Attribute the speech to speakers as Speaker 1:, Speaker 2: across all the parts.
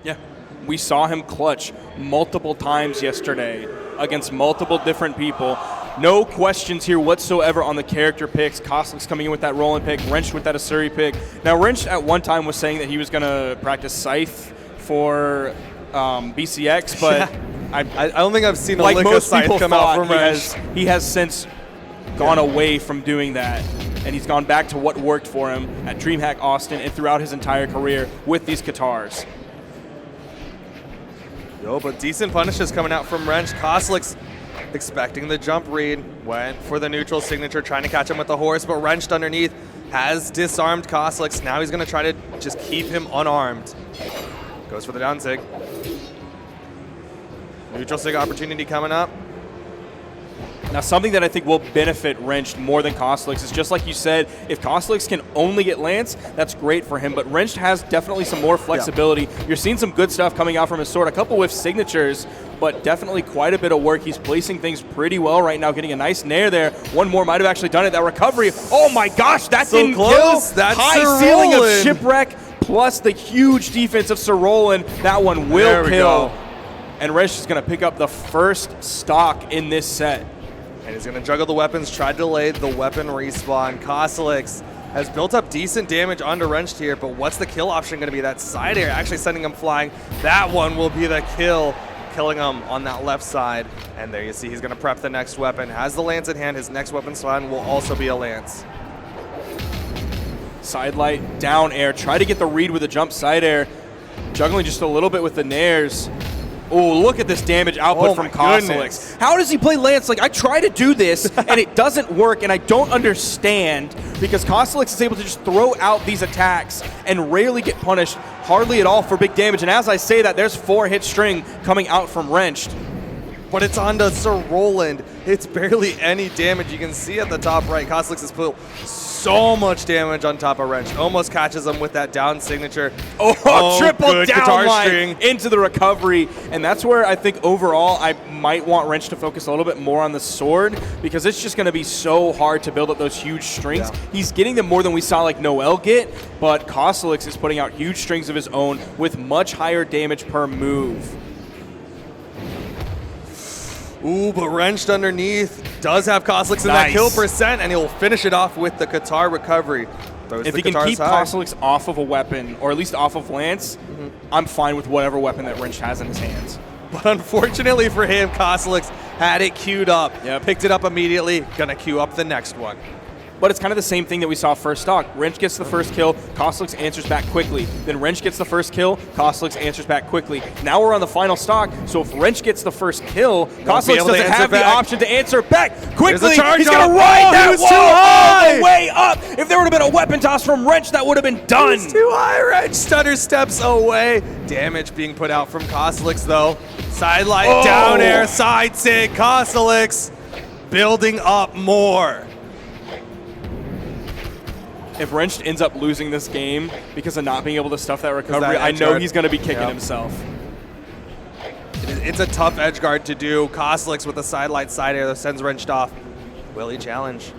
Speaker 1: Yeah. We saw him clutch multiple times yesterday against multiple different people. No questions here whatsoever on the character picks. Cosolix coming in with that Roland pick, Wrench with that Asuri pick. Now, Wrench at one time was saying that he was going to practice Scythe for BCX, but
Speaker 2: I don't think I've seen a
Speaker 1: like
Speaker 2: lick of
Speaker 1: most
Speaker 2: Scythe
Speaker 1: people
Speaker 2: come out from
Speaker 1: thought,
Speaker 2: Wrench.
Speaker 1: he has since gone away from doing that, and he's gone back to what worked for him at DreamHack Austin and throughout his entire career with these guitars.
Speaker 2: Yo, but decent punishes coming out from Wrench. Cosolix expecting the jump read, went for the neutral signature, trying to catch him with the horse, but Wrenched underneath has disarmed Cosolix. Now he's going to try to just keep him unarmed. Goes for the down sig. Neutral sig opportunity coming up.
Speaker 1: Now, something that I think will benefit Wrenched more than Cosolix is just like you said, if Cosolix can only get Lance, that's great for him, but Wrenched has definitely some more flexibility. Yeah. You're seeing some good stuff coming out from his sword, a couple with signatures, but definitely quite a bit of work. He's placing things pretty well right now, getting a nice nair there. One more might have actually done it. That recovery, oh my gosh, that
Speaker 2: so
Speaker 1: didn't
Speaker 2: close.
Speaker 1: kill.
Speaker 2: That's
Speaker 1: High
Speaker 2: Sir
Speaker 1: ceiling
Speaker 2: Roland.
Speaker 1: of Shipwreck plus the huge defense of Sir Roland. That one will kill. And Wrenched is going to pick up the first stock in this set.
Speaker 2: And he's going to juggle the weapons, try to delay the weapon respawn. Cosolix has built up decent damage onto Wrenched here, but what's the kill option going to be? That side air actually sending him flying. That one will be the kill, killing him on that left side. And there you see he's going to prep the next weapon. Has the lance in hand. His next weapon slot will also be a lance.
Speaker 1: Side light, down air. Try to get the read with a jump side air. Juggling just a little bit with the nairs. Oh, look at this damage output from Cosolix. How does he play Lance? Like, I try to do this, and it doesn't work, and I don't understand because Cosolix is able to just throw out these attacks and rarely get punished, hardly at all for big damage. And as I say that, there's 4-hit string coming out from Wrenched.
Speaker 2: But it's onto Sir Roland. It's barely any damage. You can see at the top right, Cosolix has put so much damage on top of Wrench. Almost catches him with that down signature.
Speaker 1: Oh, triple down line
Speaker 2: string
Speaker 1: into the recovery. And that's where I think overall I might want Wrench to focus a little bit more on the sword because it's just going to be so hard to build up those huge strings. Yeah. He's getting them more than we saw like Noel get, but Cosolix is putting out huge strings of his own with much higher damage per move.
Speaker 2: Ooh, but Wrenched underneath does have Cosolix in that kill percent, and he'll finish it off with the Qatar recovery.
Speaker 1: If he can keep Cosolix off of a weapon, or at least off of Lance, I'm fine with whatever weapon that Wrenched has in his hands.
Speaker 2: But unfortunately for him, Cosolix had it queued up, picked it up immediately, gonna queue up the next one.
Speaker 1: But it's kind of the same thing that we saw first stock. Wrench gets the first kill, Cosolix answers back quickly. Then Wrench gets the first kill, Cosolix answers back quickly. Now we're on the final stock, so if Wrench gets the first kill, Cosolix doesn't have the option to answer back quickly. He's going to ride that wall all the way up. If there would have been a weapon toss from Wrench, that would have been done.
Speaker 2: It's too high, Wrench stutter steps away. Damage being put out from Cosolix though. Side light, down air, side sig, Cosolix building up more.
Speaker 1: If Wrench ends up losing this game because of not being able to stuff that recovery, I know he's going to be kicking himself.
Speaker 2: It's a tough edge guard to do. Cosolix with a sidelight side air that sends Wrenched off. Will he challenge?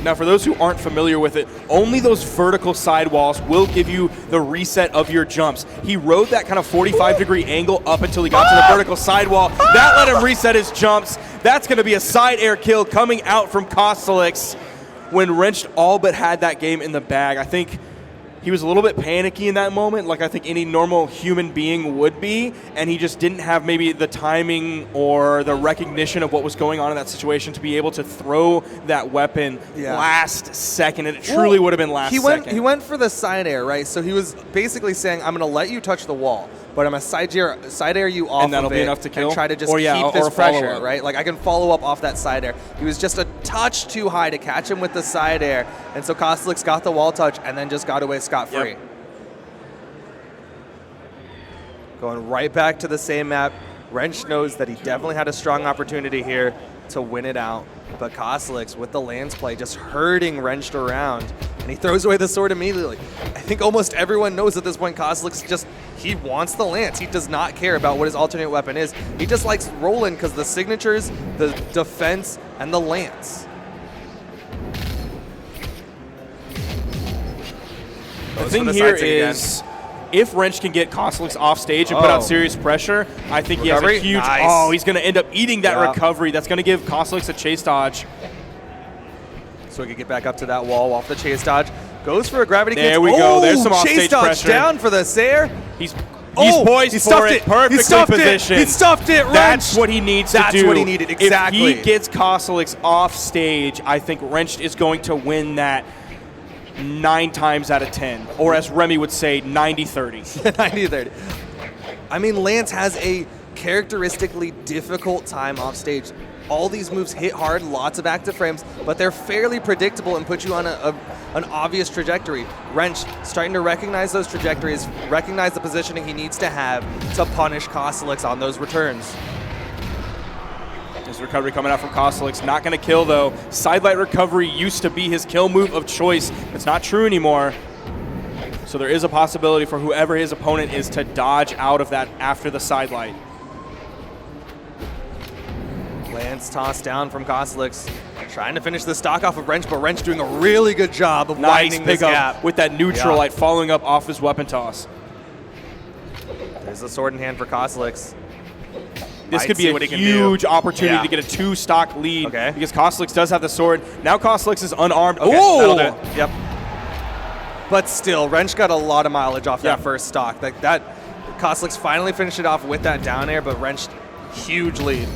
Speaker 1: Now, for those who aren't familiar with it, only those vertical sidewalls will give you the reset of your jumps. He rode that kind of 45-degree angle up until he got to the vertical sidewall. That let him reset his jumps. That's going to be a side air kill coming out from Cosolix. When Wrenched all but had that game in the bag, I think he was a little bit panicky in that moment, like I think any normal human being would be, and he just didn't have maybe the timing or the recognition of what was going on in that situation to be able to throw that weapon last second, and it truly would have been last second.
Speaker 2: He went for the side air, right? So he was basically saying, I'm going to let you touch the wall, but I'm going to side air you off
Speaker 1: and that'll
Speaker 2: of
Speaker 1: be
Speaker 2: it
Speaker 1: enough to kill?
Speaker 2: And try to just keep this pressure, right? Like I can follow up off that side air. He was just a touch too high to catch him with the side air, and so Cosolix got the wall touch and then just got away scot-free. Yep. Going right back to the same map. Wrench knows that he definitely had a strong opportunity here to win it out, but Cosolix with the Lance play just herding Wrenched around, and he throws away the sword immediately. I think almost everyone knows at this point Cosolix he wants the Lance. He does not care about what his alternate weapon is. He just likes Roland because the signatures, the defense, and the Lance.
Speaker 1: The thing here is if Wrench can get Cosolix off stage and put out serious pressure, I think he has a huge...
Speaker 2: Nice.
Speaker 1: Oh, he's going to end up eating that recovery. That's going to give Cosolix a chase dodge.
Speaker 2: So he can get back up to that wall off the chase dodge. Goes for a gravity kick.
Speaker 1: There we go. There's some
Speaker 2: chase
Speaker 1: off-stage
Speaker 2: dodge
Speaker 1: pressure.
Speaker 2: Down for the Sayer.
Speaker 1: He's poised for it. Perfectly positioned.
Speaker 2: He stuffed it. Wrench.
Speaker 1: That's what he needs to do.
Speaker 2: That's what he needed, exactly.
Speaker 1: If he gets Cosolix off stage, I think Wrench is going to win that 9 times out of 10. Or as Remy would say, 90-30.
Speaker 2: 90-30. I mean, Lance has a characteristically difficult time off stage. All these moves hit hard, lots of active frames, but they're fairly predictable and put you on an obvious trajectory. Wrench starting to recognize those trajectories, recognize the positioning he needs to have to punish Cosolix on those returns.
Speaker 1: His recovery coming out from Cosolix, not going to kill though. Sidelight recovery used to be his kill move of choice. It's not true anymore. So there is a possibility for whoever his opponent is to dodge out of that after the sidelight.
Speaker 2: Lance tossed down from Cosolix, trying to finish the stock off of Wrench, but Wrench doing a really good job of widening this gap.
Speaker 1: With that neutral light following up off his weapon toss.
Speaker 2: There's the sword in hand for Cosolix.
Speaker 1: This could be a huge opportunity to get a 2-stock lead because Cosolix does have the sword. Now Cosolix is unarmed.
Speaker 2: Okay, that'll do it. Yep. But still, Wrench got a lot of mileage off that first stock. Like that, Cosolix finally finished it off with that down air, but Wrench, huge lead.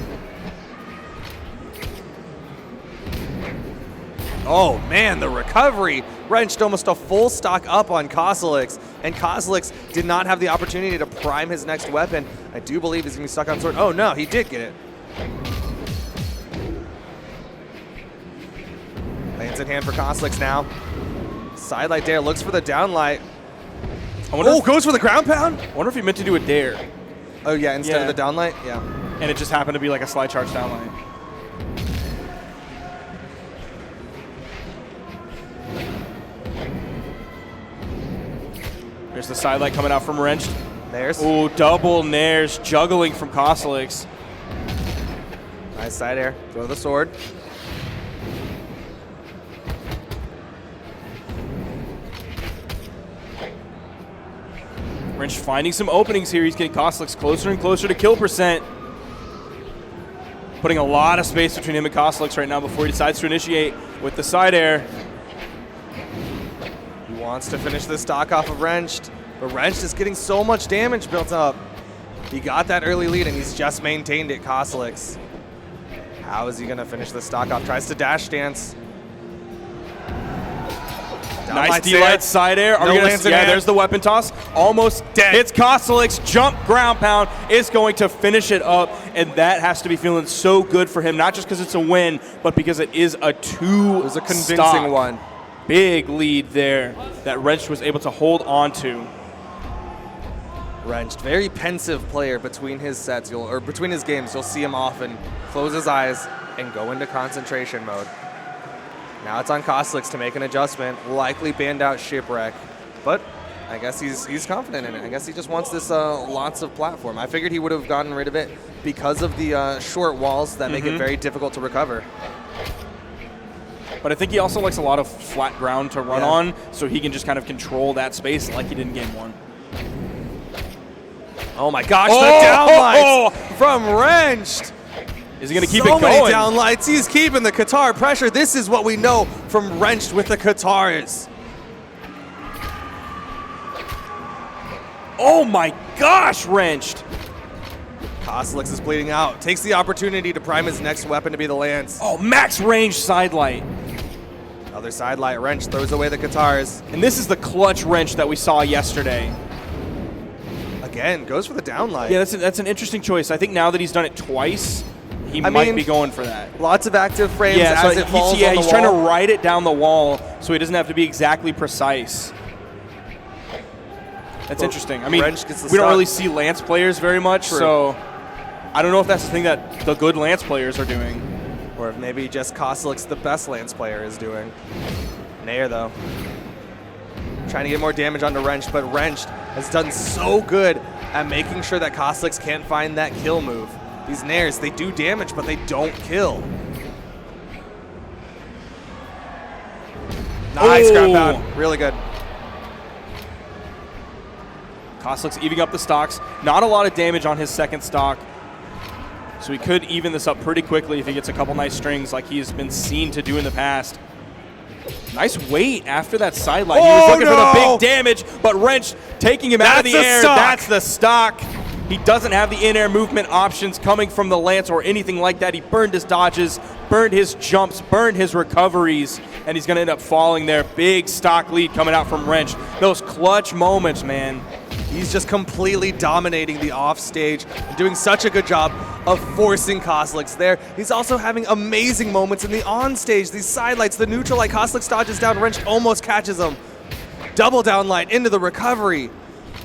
Speaker 2: Oh man, the recovery wrenched almost a full stock up on Cosolix, and Cosolix did not have the opportunity to prime his next weapon. I do believe he's gonna be stuck on sword. Oh no, he did get it. Lands in hand for Cosolix now. Sidelight dare, looks for the downlight. Goes for the ground pound?
Speaker 1: I wonder if he meant to do a dare.
Speaker 2: Oh yeah, instead of the downlight? Yeah.
Speaker 1: And it just happened to be like a slide charge downlight. There's the sidelight coming out from Wrench.
Speaker 2: Nares.
Speaker 1: Ooh, double Nares juggling from Cosolix.
Speaker 2: Nice side air. Throw the sword.
Speaker 1: Wrench finding some openings here. He's getting Cosolix closer and closer to kill percent. Putting a lot of space between him and Cosolix right now before he decides to initiate with the side air.
Speaker 2: Wants to finish this stock off of Wrench, but Wrench is getting so much damage built up. He got that early lead and he's just maintained it, Cosolix. How is he gonna finish the stock off? Tries to dash dance.
Speaker 1: Nice D-light side air. There's the weapon toss. Almost dead. Hits Cosolix, jump ground pound. Is going to finish it up, and that has to be feeling so good for him, not just because it's a win, but because it is a 2-stock. It was
Speaker 2: a convincing one.
Speaker 1: Big lead there that Wrench was able to hold on to.
Speaker 2: Wrench, very pensive player between his sets, or between his games. You'll see him often close his eyes and go into concentration mode. Now it's on Cosolix to make an adjustment, likely banned out Shipwreck, but I guess he's confident in it. I guess he just wants this lots of platform. I figured he would have gotten rid of it because of the short walls that make it very difficult to recover.
Speaker 1: But I think he also likes a lot of flat ground to run on, so he can just kind of control that space like he did in game 1.
Speaker 2: Oh my gosh, the downlights from Wrench.
Speaker 1: Is he going to keep it going?
Speaker 2: So many downlights. He's keeping the Qatar pressure. This is what we know from Wrench with the Qatars.
Speaker 1: Oh my gosh, Wrenched.
Speaker 2: Cosolix is bleeding out. Takes the opportunity to prime his next weapon to be the Lance.
Speaker 1: Oh, max range sidelight.
Speaker 2: Another sidelight. Wrench throws away the Qatars.
Speaker 1: And this is the clutch Wrench that we saw yesterday.
Speaker 2: Again, goes for the downlight.
Speaker 1: Yeah, that's an interesting choice. I think now that he's done it twice, he might be going for that.
Speaker 2: Lots of active frames as it falls on the wall.
Speaker 1: He's trying to ride it down the wall so he doesn't have to be exactly precise. That's interesting. I mean, we don't really see Lance players very much, so I don't know if that's the thing that the good Lance players are doing.
Speaker 2: Or if maybe just Cosolix, the best Lance player, is doing. Nair, though. Trying to get more damage onto Wrench, but Wrench has done so good at making sure that Cosolix can't find that kill move. These Nairs, they do damage, but they don't kill. Nice ground pound. Really good.
Speaker 1: Cosolix evening up the stocks. Not a lot of damage on his second stock. So he could even this up pretty quickly if he gets a couple nice strings like he's been seen to do in the past. Nice weight after that sideline. He was looking for the big damage, but Wrench taking him out of the air. That's the stock. He doesn't have the in-air movement options coming from the Lance or anything like that. He burned his dodges, burned his jumps, burned his recoveries, and he's going to end up falling there. Big stock lead coming out from Wrench. Those clutch moments, man.
Speaker 2: He's just completely dominating the offstage and doing such a good job of forcing Cosolix there. He's also having amazing moments in the onstage. These sidelights, the neutral light, Cosolix dodges down, Wrench almost catches him. Double down light into the recovery.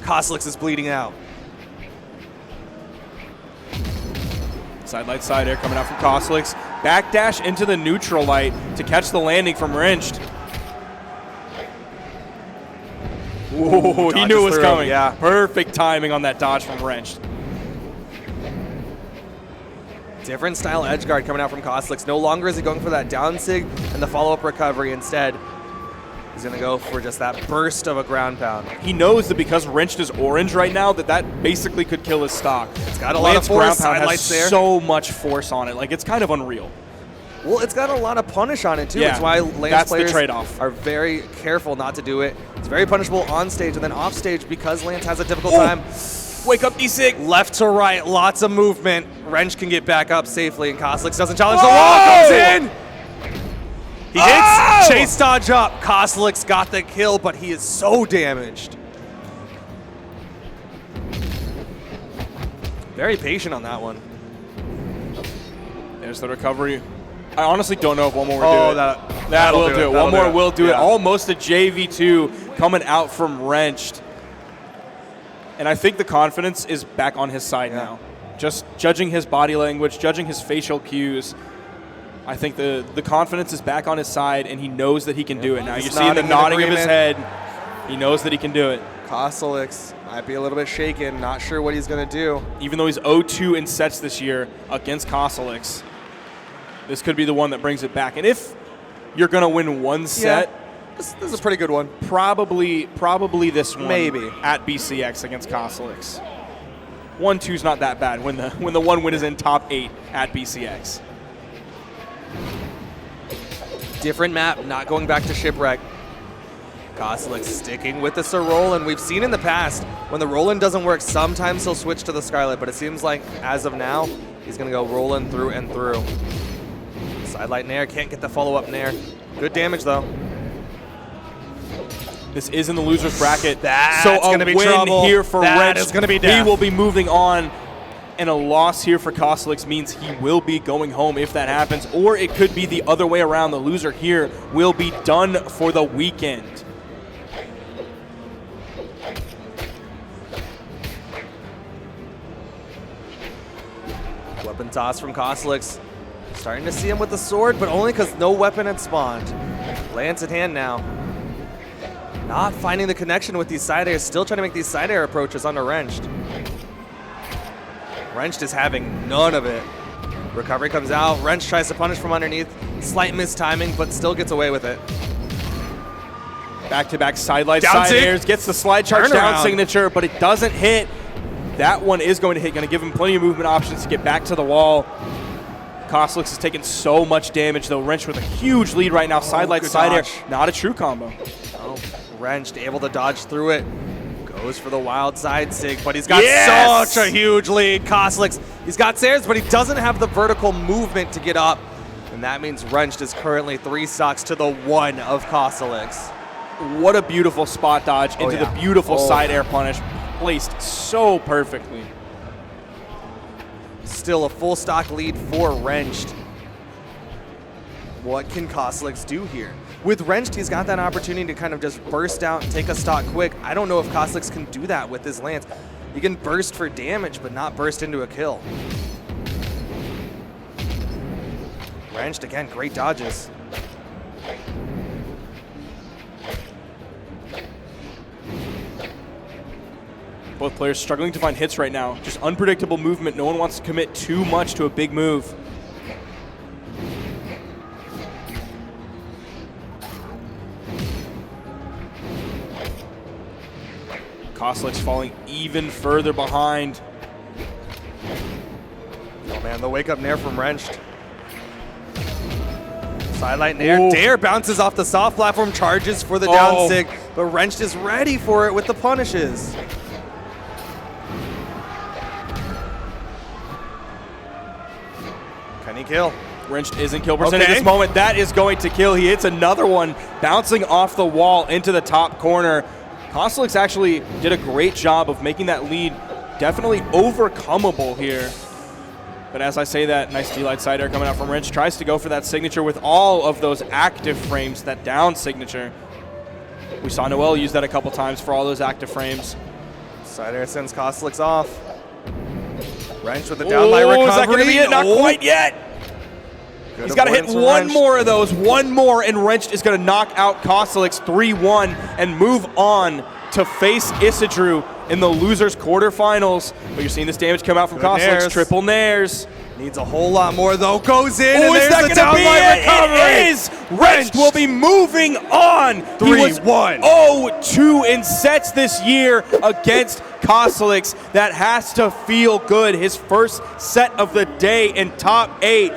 Speaker 2: Cosolix is bleeding out.
Speaker 1: Sidelight side air coming out from Cosolix. Backdash into the neutral light to catch the landing from Wrench. Ooh, he knew it was coming.
Speaker 2: Yeah.
Speaker 1: Perfect timing on that dodge from Wrench.
Speaker 2: Different style edge guard coming out from Cosolix. No longer is he going for that down sig and the follow-up recovery. Instead, he's going to go for just that burst of a ground pound.
Speaker 1: He knows that because Wrench is orange right now, that basically could kill his stock.
Speaker 2: It's got a lot of force. Sidelights there.
Speaker 1: So much force on it. Like, it's kind of unreal.
Speaker 2: Well, it's got a lot of punish on it, too.
Speaker 1: Yeah,
Speaker 2: it's why Lance
Speaker 1: that's
Speaker 2: players
Speaker 1: the trade-off.
Speaker 2: are very careful not to do it. It's very punishable on stage, and then off stage, because Lance has a difficult time.
Speaker 1: Wake up, D-Sig.
Speaker 2: Left to right, lots of movement. Wrench can get back up safely, and Cosolix doesn't challenge the wall. Comes in. He hits, chase dodge up. Cosolix got the kill, but he is so damaged. Very patient on that one.
Speaker 1: There's the recovery. I honestly don't know if one more will do it. That will do it. One more will do it. Almost a JV2 coming out from Wrenched. And I think the confidence is back on his side now. Just judging his body language, judging his facial cues, I think the confidence is back on his side, and he knows that he can do it now. You're seeing the nodding of his head. He knows that he can do it.
Speaker 2: Cosolix might be a little bit shaken, not sure what he's going to do.
Speaker 1: Even though he's 0-2 in sets this year against Cosolix, this could be the one that brings it back. And if you're going to win one set,
Speaker 2: this is a pretty good one.
Speaker 1: Probably this one.
Speaker 2: Maybe.
Speaker 1: At BCX against Cosolix. 1-2's not that bad when the one win is in top 8 at BCX.
Speaker 2: Different map, not going back to Shipwreck. Cosolix sticking with the Sir Roland. We've seen in the past, when the Roland doesn't work, sometimes he'll switch to the Scarlet, but it seems like, as of now, he's going to go Roland through and through. Sidelight Nair, can't get the follow-up Nair. Good damage, though.
Speaker 1: This is in the loser's bracket.
Speaker 2: That's
Speaker 1: so
Speaker 2: going to be
Speaker 1: win
Speaker 2: trouble.
Speaker 1: Here for
Speaker 2: That
Speaker 1: Wrench.
Speaker 2: is going to be death.
Speaker 1: He will be moving on. And a loss here for Cosolix means he will be going home if that happens. Or it could be the other way around. The loser here will be done for the weekend.
Speaker 2: Weapon toss from Cosolix. Starting to see him with the sword, but only because no weapon had spawned. Lance in hand now. Not finding the connection with these side airs. Still trying to make these side air approaches under Wrenched. Wrenched is having none of it. Recovery comes out. Wrench tries to punish from underneath. Slight mistiming, but still gets away with it.
Speaker 1: Back-to-back sidelight side airs. Gets the slide charge down signature, but it doesn't hit. That one is going to hit. Going to give him plenty of movement options to get back to the wall. Cosolix is taking so much damage, though. Wrench with a huge lead right now. Sidelight side air. Not a true combo.
Speaker 2: Oh, Wrenched able to dodge through it. Goes for the wild side sig, but he's got such a huge lead. Cosolix, he's got stairs, but he doesn't have the vertical movement to get up. And that means Wrenched is currently 3 stocks to the 1 of Cosolix.
Speaker 1: What a beautiful spot dodge into the beautiful side air punish. Placed so perfectly.
Speaker 2: Still a full stock lead for Wrenched. What can Cosolix do here? With Wrenched, he's got that opportunity to kind of just burst out and take a stock quick. I don't know if Cosolix can do that with his Lance. He can burst for damage, but not burst into a kill. Wrenched, again, great dodges.
Speaker 1: Both players struggling to find hits right now. Just unpredictable movement. No one wants to commit too much to a big move. Cosolix falling even further behind.
Speaker 2: Oh man, the wake up nair from Wrenched. Sidelight nair.
Speaker 1: Ooh.
Speaker 2: Dare bounces off the soft platform, charges for the down sig, but Wrenched is ready for it with the punishes. Can he kill?
Speaker 1: Wrenched isn't kill percent at
Speaker 2: Okay.
Speaker 1: this moment. That is going to kill. He hits another one, bouncing off the wall into the top corner. Cosolix actually did a great job of making that lead definitely overcomeable here. But as I say that, nice D-Light side air coming out from Wrench. Tries to go for that signature with all of those active frames, that down signature. We saw Noel use that a couple times for all those active frames.
Speaker 2: Side air sends Cosolix off. Wrench with the downlight recovery.
Speaker 1: Is that going to be it? Not quite yet.
Speaker 2: Good
Speaker 1: He's got to hit
Speaker 2: avoidance from
Speaker 1: one
Speaker 2: Wrench.
Speaker 1: more of those, one more, and Wrenched is going to knock out Cosolix 3-1 and move on to face Isidru in the losers quarterfinals. But you're seeing this damage come out from
Speaker 2: Good
Speaker 1: Cosolix.
Speaker 2: nairs.
Speaker 1: Triple nairs.
Speaker 2: Needs a whole lot more though. Goes in,
Speaker 1: Oh,
Speaker 2: and
Speaker 1: is
Speaker 2: there's
Speaker 1: that
Speaker 2: the
Speaker 1: going to be
Speaker 2: downlight
Speaker 1: it?
Speaker 2: recovery.
Speaker 1: It is. Wrenched will be moving on.
Speaker 2: 3-1.
Speaker 1: 0-2 in sets this year against Cosolix. That has to feel good. His first set of the day in top 8.